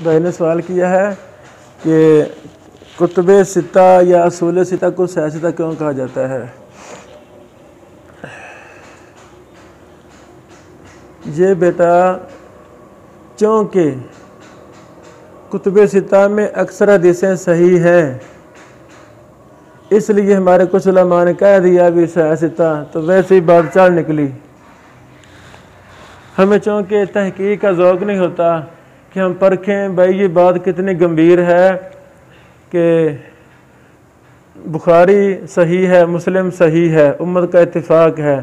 भाई ने सवाल किया है कि कुतुब सित्ता या असूल सित्ता को सह सित्ता क्यों कहा जाता है। ये बेटा चूँकि कुतुब सित्ता में अक्सर हदीसें सही हैं, इसलिए हमारे कुछ उलमा ने कह दिया भी सह सित्ता, तो वैसे ही बात चल निकली। हमें चूँकि तहकीक का ज़ौक़ नहीं होता कि हम परखें भाई ये बात कितनी गंभीर है कि बुखारी सही है, मुस्लिम सही है, उम्मत का इत्तिफाक है,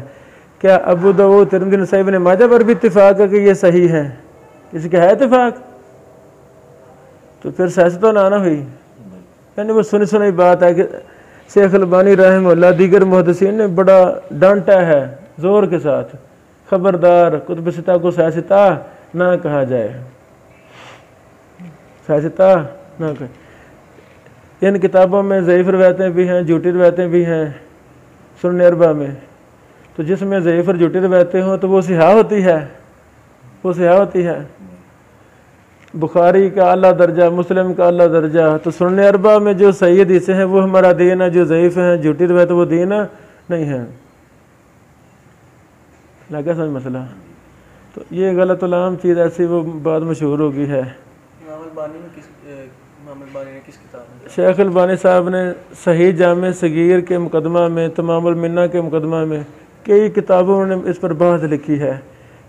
क्या अबू दाऊद तिरमिज़ी नसाई इब्न माजा पर भी इत्तिफाक है कि ये सही है, किसी का है इत्तिफाक, तो फिर सह सित्ता ना हुई। यानी वो सुनी सुनी बात है कि शेख अलबानी रहमहुल्लाह दीगर मुहद्दिसीन ने बड़ा डांटा है ज़ोर के साथ, खबरदार कुतुब सित्ता को सह सित्ता ना कहा जाए, सह सित्ता ना कहे। इन किताबों में ज़ईफ़ रवायतें भी हैं, झूठी रवायतें भी हैं सुनन अरबा में, तो जिसमें ज़ईफ़ और झूठी रवायतें हों तो वो सिहा होती है, वो सिहा होती है। बुखारी का आला दर्जा, मुस्लिम का आला दर्जा, तो सुनन अरबा में जो सही हदीसें हैं वो हमारा दीन है, जो ज़ईफ़ हैं झूठी रवायत वो दीन नहीं है। लगा समझ मसला। तो ये गलत आम चीज़ ऐसी वो बात मशहूर हो गई है। शेख अलबानी साहब ने सही जामे सगीर के मुकदमा में, तमामुल मिन्ना के मुकदमा में कई किताबों ने इस पर बात लिखी है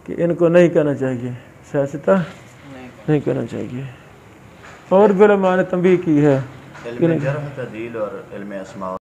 कि इनको नहीं कहना चाहिए, सह सित्ता नहीं कहना चाहिए। और भी उलमा ने तंबीह की है।